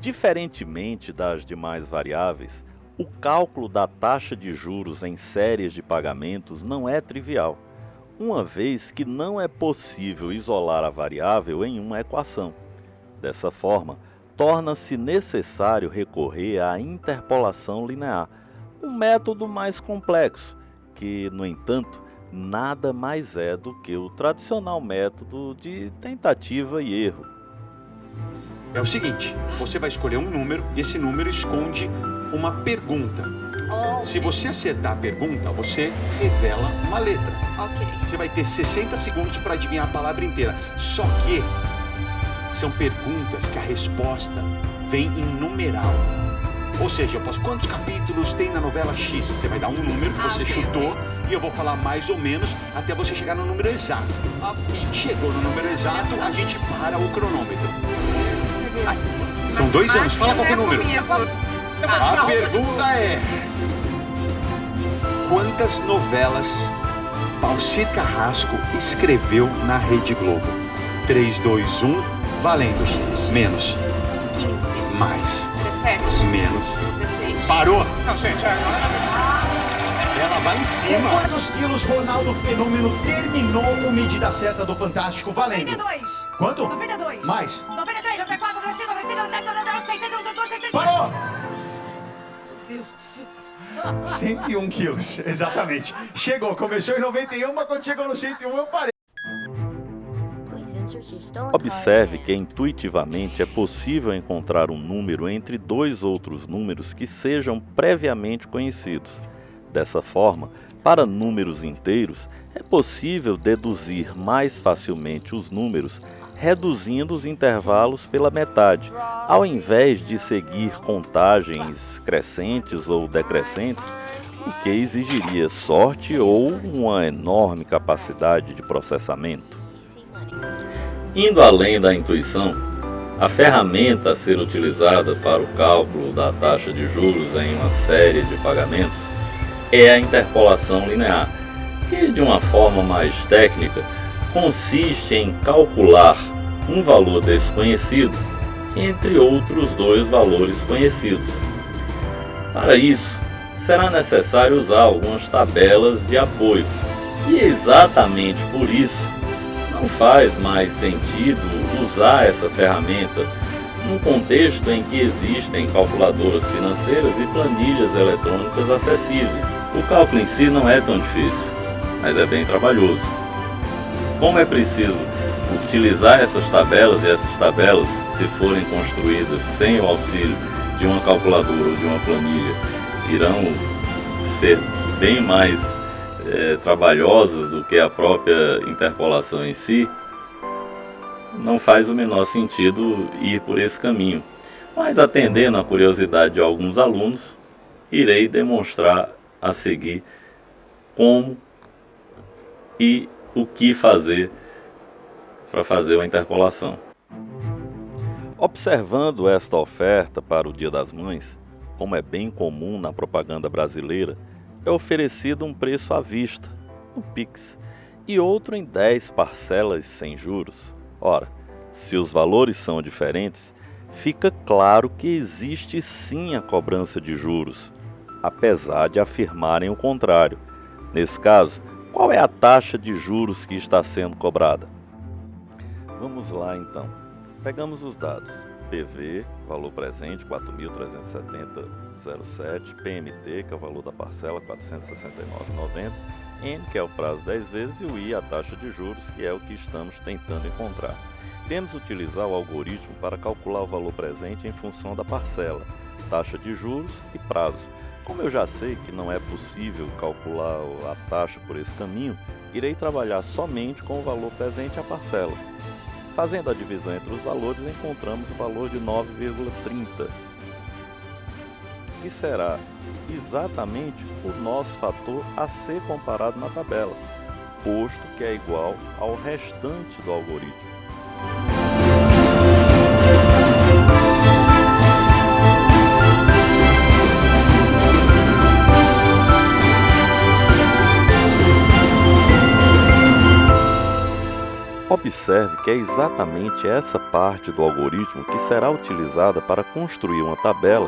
Diferentemente das demais variáveis, o cálculo da taxa de juros em séries de pagamentos não é trivial, uma vez que não é possível isolar a variável em uma equação. Dessa forma, torna-se necessário recorrer à interpolação linear, um método mais complexo, que, no entanto, nada mais é do que o tradicional método de tentativa e erro. É o seguinte, você vai escolher um número e esse número esconde uma pergunta. Se você acertar a pergunta, você revela uma letra. Ok. Você vai ter 60 segundos para adivinhar a palavra inteira. Só que são perguntas que a resposta vem em numeral. Ou seja, quantos capítulos tem na novela X? Você vai dar um número que você chutou e eu vou falar mais ou menos até você chegar no número exato. Ok. Chegou no número exato, a gente para o cronômetro. São 2 anos, fala qualquer número. A pergunta é: quantas novelas Valcir Carrasco escreveu na Rede Globo? 3, 2, 1, valendo. Menos. 15. Mais. 17. Menos. 16. Parou! Não, gente, Ela vai em cima. Com quantos quilos Ronaldo Fenômeno terminou o Medida Certa do Fantástico valendo? 92. Quanto? 92. Mais. 93, 94, 95, 96, 97, 98, 102, 103. Parou! Meu Deus do céu. 101 quilos, exatamente. Chegou, começou em 91, mas quando chegou no 101 eu parei. Observe que intuitivamente é possível encontrar um número entre 2 outros números que sejam previamente conhecidos. Dessa forma, para números inteiros, é possível deduzir mais facilmente os números reduzindo os intervalos pela metade, ao invés de seguir contagens crescentes ou decrescentes, o que exigiria sorte ou uma enorme capacidade de processamento. Indo além da intuição, a ferramenta a ser utilizada para o cálculo da taxa de juros em uma série de pagamentos é a interpolação linear, que, de uma forma mais técnica, consiste em calcular um valor desconhecido entre outros 2 valores conhecidos. Para isso, será necessário usar algumas tabelas de apoio, e exatamente por isso não faz mais sentido usar essa ferramenta num contexto em que existem calculadoras financeiras e planilhas eletrônicas acessíveis. O cálculo em si não é tão difícil, mas é bem trabalhoso. Como é preciso utilizar essas tabelas, e essas tabelas, se forem construídas sem o auxílio de uma calculadora ou de uma planilha, irão ser bem mais trabalhosas do que a própria interpolação em si, não faz o menor sentido ir por esse caminho. Mas, atendendo à curiosidade de alguns alunos, irei demonstrar a seguir como e o que fazer para fazer uma interpolação. Observando esta oferta para o Dia das Mães, como é bem comum na propaganda brasileira, é oferecido um preço à vista, no Pix, e outro em 10 parcelas sem juros. Ora, se os valores são diferentes, fica claro que existe sim a cobrança de juros, apesar de afirmarem o contrário. Nesse caso, qual é a taxa de juros que está sendo cobrada? Vamos lá então. Pegamos os dados. PV, valor presente, 4.370,07. PMT, que é o valor da parcela, 469,90. N, que é o prazo 10 vezes, e o I, a taxa de juros, que é o que estamos tentando encontrar. Iremos utilizar o algoritmo para calcular o valor presente em função da parcela, taxa de juros e prazo. Como eu já sei que não é possível calcular a taxa por esse caminho, irei trabalhar somente com o valor presente e a parcela. Fazendo a divisão entre os valores, encontramos o valor de 9,30, que será exatamente o nosso fator a ser comparado na tabela, posto que é igual ao restante do algoritmo. Observe que é exatamente essa parte do algoritmo que será utilizada para construir uma tabela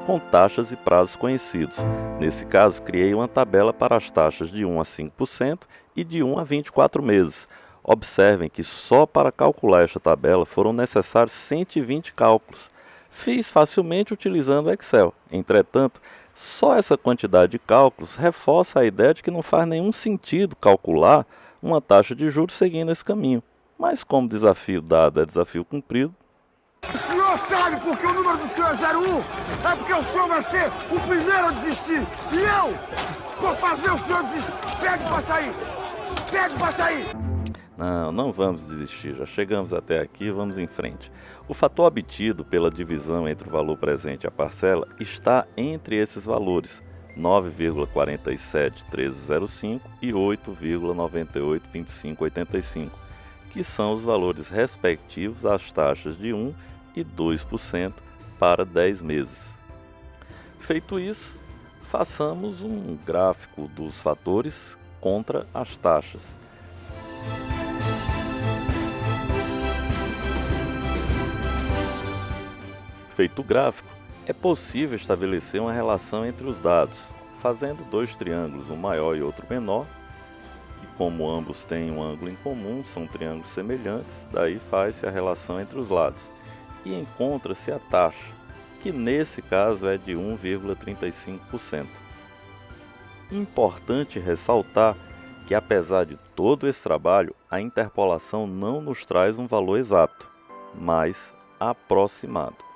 com taxas e prazos conhecidos. Nesse caso, criei uma tabela para as taxas de 1 a 5% e de 1 a 24 meses. Observem que só para calcular esta tabela foram necessários 120 cálculos. Fiz facilmente utilizando o Excel. Entretanto, só essa quantidade de cálculos reforça a ideia de que não faz nenhum sentido calcular uma taxa de juros seguindo esse caminho. Mas como desafio dado é desafio cumprido, O senhor sabe porque o número do senhor é 01? É porque o senhor vai ser o primeiro a desistir. E eu vou fazer o senhor desistir. Pede pra sair. Pede pra sair. Não vamos desistir, já chegamos até aqui, vamos em frente. O fator obtido pela divisão entre o valor presente e a parcela está entre esses valores, 9,471305 e 8,982585, que são os valores respectivos às taxas de 1% e 2% para 10 meses. Feito isso, façamos um gráfico dos fatores contra as taxas. Feito o gráfico, é possível estabelecer uma relação entre os dados, fazendo dois triângulos, um maior e outro menor, e como ambos têm um ângulo em comum, são triângulos semelhantes, daí faz-se a relação entre os lados, e encontra-se a taxa, que nesse caso é de 1,35%. Importante ressaltar que, apesar de todo esse trabalho, a interpolação não nos traz um valor exato, mas aproximado.